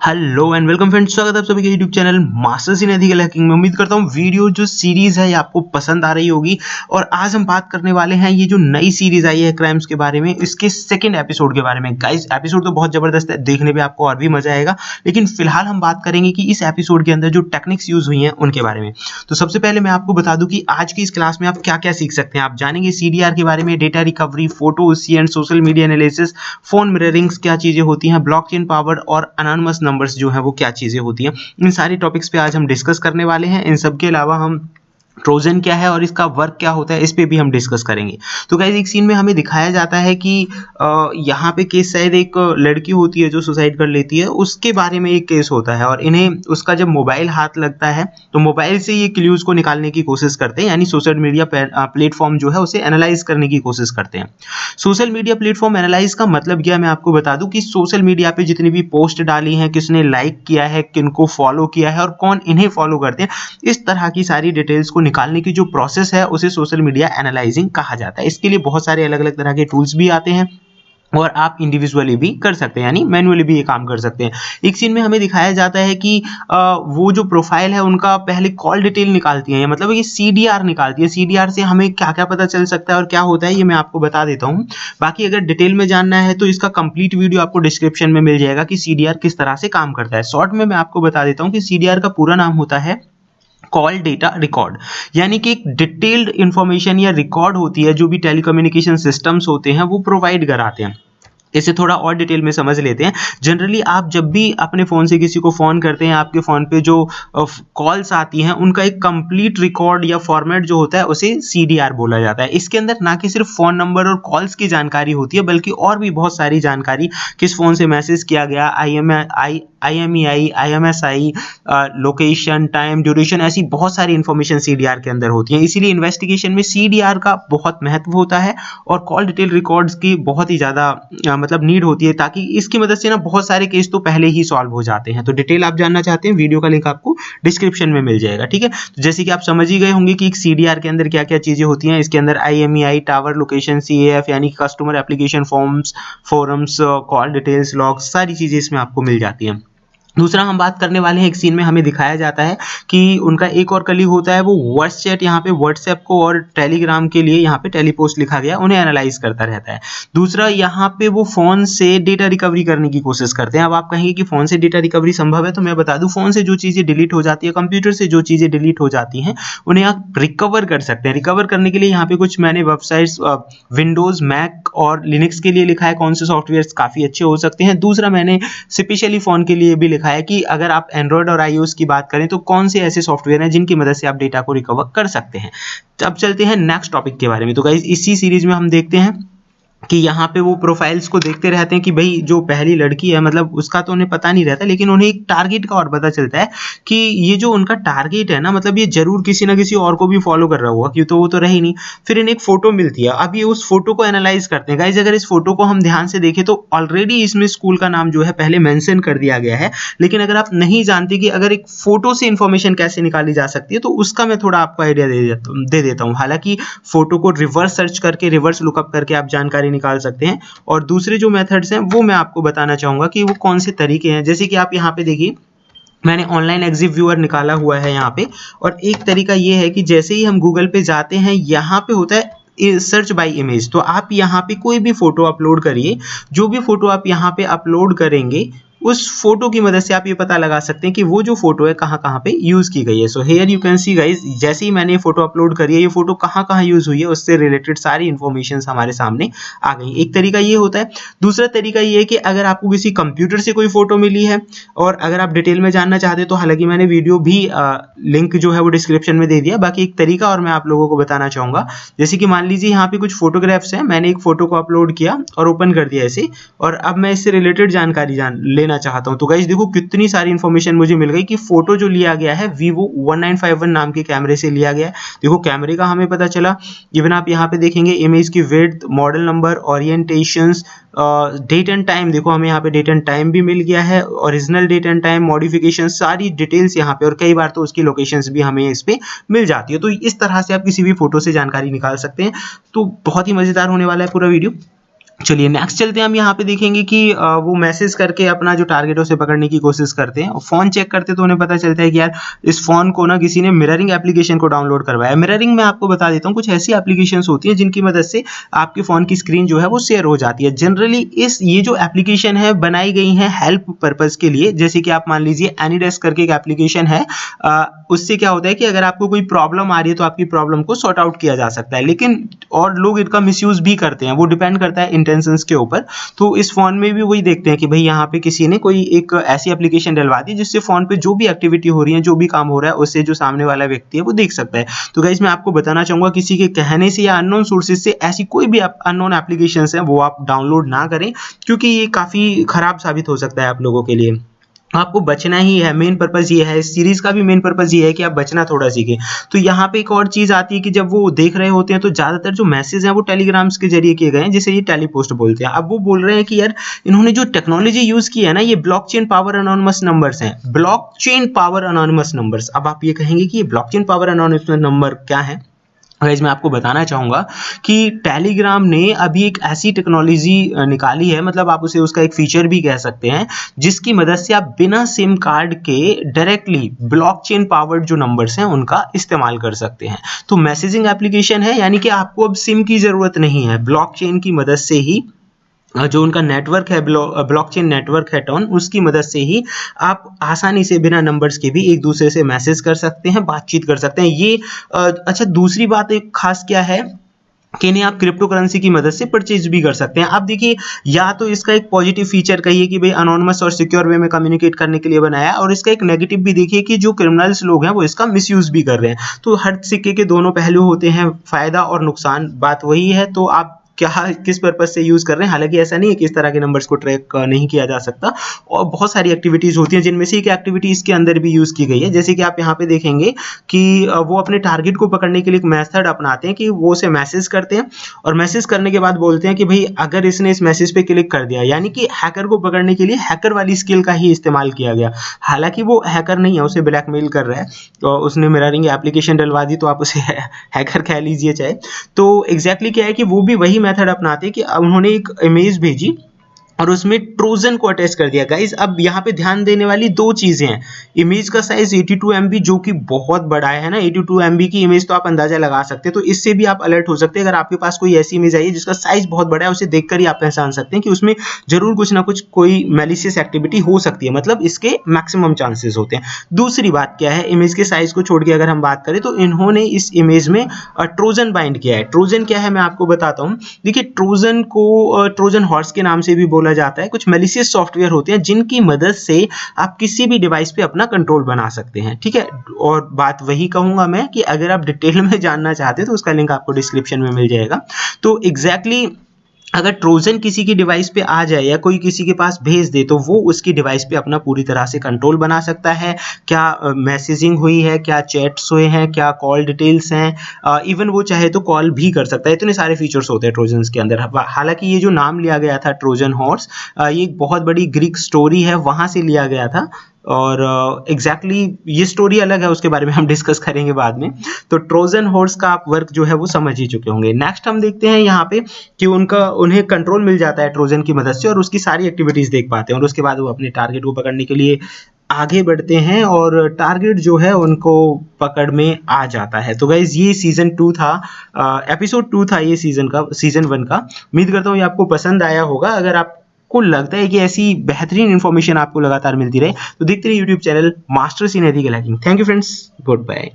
Hello and welcome friends, स्वागत है आप सभी के YouTube channel masters in ethical hacking में। उम्मीद करता हूँ वीडियो जो सीरीज है ये आपको पसंद आ रही होगी। और आज हम बात करने वाले हैं ये जो नई सीरीज आई है क्राइम्स के बारे में, इसके सेकंड एपिसोड के बारे में। गाइस एपिसोड तो बहुत जबरदस्त है, देखने पे आपको और भी मजा आएगा। लेकिन फिलहाल हम बात करेंगे कि इस एपिसोड के अंदर जो टेक्निक्स यूज हुई हैं उनके बारे में। तो सबसे पहले मैं आपको बता दूं कि आज की इस क्लास में आप क्या क्या सीख सकते हैं। आप जानेंगे सीडीआर के बारे में, data recovery, photo and social media analysis, phone mirrorings क्या चीजें होती हैं, ब्लॉकचेन पावर और अनोनिमस नंबर्स जो है वो क्या चीजें होती हैं। इन सारी टॉपिक्स पे आज हम डिस्कस करने वाले हैं। इन सब के अलावा हम ट्रोजन क्या है और इसका वर्क क्या होता है इस पे भी हम डिस्कस करेंगे। तो गाइस एक सीन में हमें दिखाया जाता है कि यहाँ पे केस शायद एक लड़की होती है जो सुसाइड कर लेती है, उसके बारे में एक केस होता है। और इन्हें उसका जब मोबाइल हाथ लगता है तो मोबाइल से ये क्लूज को निकालने की कोशिश करते हैं, यानी सोशल मीडिया प्लेटफॉर्म जो है उसे एनालाइज करने की कोशिश करते हैं। सोशल मीडिया प्लेटफॉर्म एनालाइज का मतलब क्या, मैं आपको बता दूं कि सोशल मीडिया पे जितनी भी पोस्ट डाली हैं, किसने लाइक किया है, किनको फॉलो किया है और कौन इन्हें फॉलो करते हैं, इस तरह की सारी डिटेल्स को निकालने की जो प्रोसेस है उसे सोशल मीडिया एनालाइजिंग कहा जाता है। इसके लिए बहुत सारे अलग अलग तरह के टूल्स भी आते हैं और आप इंडिविजुअली भी कर सकते हैं, यानी मैन्युअली भी ये काम कर सकते हैं। एक सीन में हमें दिखाया जाता है कि वो जो प्रोफाइल है उनका पहले कॉल डिटेल निकालती है, मतलब ये सीडीआर निकालती है। सीडीआर से हमें क्या क्या पता चल सकता है और क्या होता है ये मैं आपको बता देता हूँ। बाकी अगर डिटेल में जानना है तो इसका कंप्लीट वीडियो आपको डिस्क्रिप्शन में मिल जाएगा कि सीडीआर किस तरह से काम करता है। शॉर्ट में मैं आपको बता देता हूँ कि सीडीआर का पूरा नाम होता है कॉल डेटा रिकॉर्ड, यानी कि एक डिटेल्ड इंफॉर्मेशन या रिकॉर्ड होती है जो भी टेलीकम्युनिकेशन सिस्टम्स होते हैं वो प्रोवाइड कराते हैं। इसे थोड़ा और डिटेल में समझ लेते हैं। जनरली आप जब भी अपने फ़ोन से किसी को फ़ोन करते हैं, आपके फ़ोन पे जो कॉल्स आती हैं उनका एक कंप्लीट रिकॉर्ड या फॉर्मेट जो होता है उसे सीडीआर बोला जाता है। इसके अंदर ना कि सिर्फ फ़ोन नंबर और कॉल्स की जानकारी होती है बल्कि और भी बहुत सारी जानकारी, किस फ़ोन से मैसेज किया गया, IMEI, IMSI, location, time, duration, ऐसी बहुत सारी इंफॉर्मेशन सीडीआर के अंदर होती है। इसीलिए इन्वेस्टिगेशन में सीडीआर का बहुत महत्व होता है और कॉल डिटेल रिकॉर्ड्स की बहुत ही ज़्यादा मतलब नीड होती है, ताकि इसकी मदद से ना बहुत सारे केस तो पहले ही सॉल्व हो जाते हैं। तो डिटेल आप जानना चाहते हैं, वीडियो का लिंक आपको डिस्क्रिप्शन में मिल जाएगा, ठीक है। तो जैसे कि आप समझ ही गए होंगे कि एक सीडीआर के अंदर क्या क्या चीज़ें होती हैं। इसके अंदर IMEI, टावर, लोकेशन, CAF यानी customer application forms, forums, call details, logs, सारी चीज़ें इसमें आपको मिल जाती हैं। दूसरा हम बात करने वाले हैं, एक सीन में हमें दिखाया जाता है कि उनका एक और कलीग होता है, वो व्हाट्सचैट, यहाँ पे व्हाट्सएप को और टेलीग्राम के लिए यहाँ पे टेलीपोस्ट लिखा गया, उन्हें एनालाइज करता रहता है। दूसरा यहाँ पे वो फोन से डेटा रिकवरी करने की कोशिश करते हैं। अब आप कहेंगे कि फोन से डेटा रिकवरी संभव है, तो मैं बता दूं फोन से जो चीज़ें डिलीट हो जाती है, कंप्यूटर से जो चीज़ें डिलीट हो जाती हैं उन्हें आप रिकवर कर सकते हैं। रिकवर करने के लिए यहाँ पे कुछ मैंने वेबसाइट्स विंडोज़, मैक और लिनक्स के लिए लिखा है कौन से सॉफ्टवेयर काफ़ी अच्छे हो सकते हैं। दूसरा मैंने स्पेशली फ़ोन के लिए भी लिखा है कि अगर आप एंड्रॉयड और iOS की बात करें तो कौन से ऐसे सॉफ्टवेयर हैं जिनकी मदद से आप डेटा को रिकवर कर सकते हैं। अब चलते हैं नेक्स्ट टॉपिक के बारे में। तो गाइस इसी सीरीज में हम देखते हैं कि यहाँ पे वो प्रोफाइल्स को देखते रहते हैं कि भाई जो पहली लड़की है, मतलब उसका तो उन्हें पता नहीं रहता, लेकिन उन्हें एक टारगेट का और पता चलता है कि ये जो उनका टारगेट है ना, मतलब ये जरूर किसी ना किसी और को भी फॉलो कर रहा होगा, क्यों तो वो तो रही नहीं। फिर इन्हें एक फोटो मिलती है, अब ये उस फोटो को एनालाइज करते हैं। गाइज अगर इस फोटो को हम ध्यान से देखें तो ऑलरेडी इसमें स्कूल का नाम जो है पहले मेंशन कर दिया गया है। लेकिन अगर आप नहीं जानते कि अगर एक फोटो से इंफॉर्मेशन कैसे निकाली जा सकती है, तो उसका मैं थोड़ा आपको आइडिया दे देता हूँ। हालांकि फोटो को रिवर्स सर्च करके, रिवर्स लुकअप करके आप जानकारी निकाल सकते हैं, और दूसरे जो मेथड्स हैं वो मैं आपको बताना चाहूंगा कि वो कौन से तरीके हैं। जैसे कि आप यहाँ पे देखिए, मैंने ऑनलाइन एग्जिट व्यूअर निकाला हुआ है यहाँ पे, और एक तरीका ये है कि जैसे ही हम गूगल पे जाते हैं, यहाँ पे होता है सर्च बाय इमेज। तो आप यहाँ पे कोई भी फोटो अपलोड करिए, जो भी फोटो आप यहाँ पे अपलोड करेंगे उस फोटो की मदद से आप ये पता लगा सकते हैं कि वो जो फोटो है कहाँ कहाँ पे यूज की गई है। So here you can see guys, जैसे ही मैंने ये फोटो अपलोड करी है, ये फोटो कहाँ कहाँ यूज हुई है उससे रिलेटेड सारी इन्फॉर्मेशन हमारे सामने आ गई। एक तरीका ये होता है। दूसरा तरीका ये है कि अगर आपको किसी कंप्यूटर से कोई फोटो मिली है और अगर आप डिटेल में जानना चाहते हैं तो हालांकि मैंने वीडियो भी लिंक जो है वो डिस्क्रिप्शन में दे दिया। बाकी एक तरीका और मैं आप लोगों को बताना चाहूँगा। जैसे कि मान लीजिए यहाँ पे कुछ फोटोग्राफ्स हैं, मैंने एक फोटो को अपलोड किया और ओपन कर दिया ऐसे, और अब मैं इससे रिलेटेड जानकारी लेना चाहता हूं। तो गाइस देखो कितनी सारी इंफॉर्मेशन मुझे मिल गई कि फोटो जो लिया गया है Vivo 1951 नाम के कैमरे से लिया गया है। देखो कैमरे का हमें पता चला। इवन आप यहाँ पे देखेंगे इमेज की width, model number, orientations, date and time. देखो हमें यहाँ पे डेट एंड टाइम भी मिल गया है, original date and time, modification, सारी डिटेल्स यहाँ पे, और कई बार तो उसकी लोकेशंस भी हमें इस पे मिल जाती है। तो इस तरह से आप किसी भी फोटो से जानकारी निकाल सकते हैं। तो बहुत ही मजेदार होने वाला है पूरा वीडियो। चलिए नेक्स्ट चलते हैं। हम यहाँ पे देखेंगे कि वो मैसेज करके अपना जो टारगेट है उसे पकड़ने की कोशिश करते हैं और फ़ोन चेक करते तो उन्हें पता चलता है कि यार इस फ़ोन को ना किसी ने मिररिंग एप्लीकेशन को डाउनलोड करवाया। मिररिंग में आपको बता देता हूँ, कुछ ऐसी एप्लीकेशंस होती हैं जिनकी मदद से आपके फ़ोन की स्क्रीन जो है वो शेयर हो जाती है। जनरली ये जो एप्लीकेशन है बनाई गई है हेल्प पर्पज़ के लिए। जैसे कि आप मान लीजिए एनीडेस्क करके एक एप्लीकेशन है, उससे क्या होता है कि अगर आपको कोई प्रॉब्लम आ रही है तो आपकी प्रॉब्लम को सॉर्ट आउट किया जा सकता है। लेकिन और लोग इनका मिसयूज़ भी करते हैं, वो डिपेंड करता है इंटेंशंस के ऊपर। तो इस फ़ोन में भी वही देखते हैं कि भाई यहाँ पे किसी ने कोई एक ऐसी एप्लीकेशन डलवा दी जिससे फ़ोन पे जो भी एक्टिविटी हो रही है, जो भी काम हो रहा है, उससे जो सामने वाला व्यक्ति है वो देख सकता है। तो गाइस मैं आपको बताना चाहूँगा किसी के कहने से या अननोन सोर्सेज से ऐसी कोई भी अननोन एप्लीकेशंस हैं वो आप डाउनलोड ना करें, क्योंकि ये काफ़ी ख़राब साबित हो सकता है आप लोगों के लिए। आपको बचना ही है, मेन पर्पज़ ये है, इस सीरीज़ का भी मेन पर्पज़ ये है कि आप बचना थोड़ा सीखें। तो यहाँ पे एक और चीज़ आती है कि जब वो देख रहे होते हैं तो ज़्यादातर जो मैसेज हैं वो टेलीग्राम्स के ज़रिए किए गए हैं, जिसे ये टेलीपोस्ट बोलते हैं। अब वो बोल रहे हैं कि यार इन्होंने जो टेक्नोलॉजी यूज़ की है ना, ये ब्लॉकचेन पावर एनोनिमस नंबर्स हैं। Blockchain power anonymous numbers. अब आप ये कहेंगे कि ये ब्लॉकचेन पावर एनोनिमस नंबर क्या है? गाइस मैं आपको बताना चाहूँगा कि टेलीग्राम ने अभी एक ऐसी टेक्नोलॉजी निकाली है, मतलब आप उसे उसका एक फीचर भी कह सकते हैं, जिसकी मदद से आप बिना सिम कार्ड के डायरेक्टली ब्लॉकचेन पावर्ड जो नंबर्स हैं उनका इस्तेमाल कर सकते हैं। तो मैसेजिंग एप्लीकेशन है, यानी कि आपको अब सिम की ज़रूरत नहीं है। ब्लॉकचेन की मदद से ही जो उनका नेटवर्क है, ब्लॉकचेन नेटवर्क है टॉन, उसकी मदद से ही आप आसानी से बिना नंबर्स के भी एक दूसरे से मैसेज कर सकते हैं, बातचीत कर सकते हैं। ये अच्छा दूसरी बात एक खास क्या है कि इन्हें आप क्रिप्टो करेंसी की मदद से परचेज भी कर सकते हैं। आप देखिए, या तो इसका एक पॉजिटिव फीचर कहिए कि भाई अनोनिमस और सिक्योर वे में कम्युनिकेट करने के लिए बनाया, और इसका एक नेगेटिव भी देखिए कि जो क्रिमिनल्स लोग हैं वो इसका मिसयूज भी कर रहे हैं। तो हर सिक्के के दोनों पहलू होते हैं, फायदा और नुकसान, बात वही है। तो आप क्या किस पर्पज से यूज कर रहे हैं। हालांकि ऐसा नहीं है कि इस तरह के नंबर्स को ट्रैक नहीं किया जा सकता, और बहुत सारी एक्टिविटीज होती हैं जिनमें से एक एक्टिविटी इसके अंदर भी यूज की गई है। जैसे कि आप यहाँ पे देखेंगे कि वो अपने टारगेट को पकड़ने के लिए एक मेथड अपनाते हैं कि वो उसे मैसेज करते हैं, और मैसेज करने के बाद बोलते हैं कि भाई अगर इसने इस मैसेज पे क्लिक कर दिया, यानी कि हैकर को पकड़ने के लिए हैकर वाली स्किल का ही इस्तेमाल किया गया। हालांकि वो हैकर नहीं है, उसे ब्लैकमेल कर रहा है, तो उसने मिररिंग एप्लीकेशन डलवा दी, तो आप उसे हैकर कह लीजिए चाहे। तो एग्जैक्टली क्या है कि वो भी वही मेथड अपनाते कि उन्होंने एक इमेज भेजी और उसमें ट्रोजन को अटैच कर दिया। गाइस अब यहाँ पे ध्यान देने वाली दो चीजें हैं। इमेज का साइज 82 MB जो कि बहुत बड़ा है ना, 82 MB की इमेज तो आप अंदाजा लगा सकते हैं। तो इससे भी आप अलर्ट हो सकते हैं। अगर आपके पास कोई ऐसी इमेज आई है जिसका साइज बहुत बड़ा है, उसे देखकर ही आप पहचान सकते हैं कि उसमें जरूर कुछ ना कुछ कोई मैलिशियस एक्टिविटी हो सकती है, मतलब इसके मैक्सिमम चांसेस होते हैं। दूसरी बात क्या है, इमेज के साइज को छोड़ के अगर हम बात करें तो इन्होंने इस इमेज में ट्रोजन बाइंड किया है। ट्रोजन क्या है मैं आपको बताता हूँ। देखिए ट्रोजन को ट्रोजन हॉर्स के नाम से भी बोला जाता है। कुछ मैलिशियस सॉफ्टवेयर होते हैं जिनकी मदद से आप किसी भी डिवाइस पे अपना कंट्रोल बना सकते हैं, ठीक है। और बात वही कहूंगा मैं कि अगर आप डिटेल में जानना चाहते हैं तो उसका लिंक आपको डिस्क्रिप्शन में मिल जाएगा। तो एग्जैक्टली अगर ट्रोजन किसी की डिवाइस पे आ जाए या कोई किसी के पास भेज दे, तो वो उसकी डिवाइस पे अपना पूरी तरह से कंट्रोल बना सकता है। क्या मैसेजिंग हुई है, क्या चैट्स हुए हैं, क्या कॉल डिटेल्स हैं, इवन वो चाहे तो कॉल भी कर सकता है। इतने सारे फीचर्स होते हैं ट्रोजन्स के अंदर। हालांकि ये जो नाम लिया गया था ट्रोजन हॉर्स, ये एक बहुत बड़ी ग्रीक स्टोरी है, वहाँ से लिया गया था। और एग्जैक्टली ये स्टोरी अलग है, उसके बारे में हम डिस्कस करेंगे बाद में। तो ट्रोजन हॉर्स का आप वर्क जो है वो समझ ही चुके होंगे। नेक्स्ट हम देखते हैं यहाँ पे कि उन्हें कंट्रोल मिल जाता है ट्रोजन की मदद से, और उसकी सारी एक्टिविटीज देख पाते हैं, और उसके बाद वो अपने टारगेट को पकड़ने के लिए आगे बढ़ते हैं, और टारगेट जो है उनको पकड़ में आ जाता है। तो गाइज ये सीजन 2 था, एपिसोड 2 था ये सीजन 1 का। उम्मीद करता हूँ ये आपको पसंद आया होगा। अगर आपको लगता है कि ऐसी बेहतरीन इन्फॉर्मेशन आपको लगातार मिलती रहे तो देखते रहिए YouTube channel masters in ethical hacking. Thank you friends, good bye.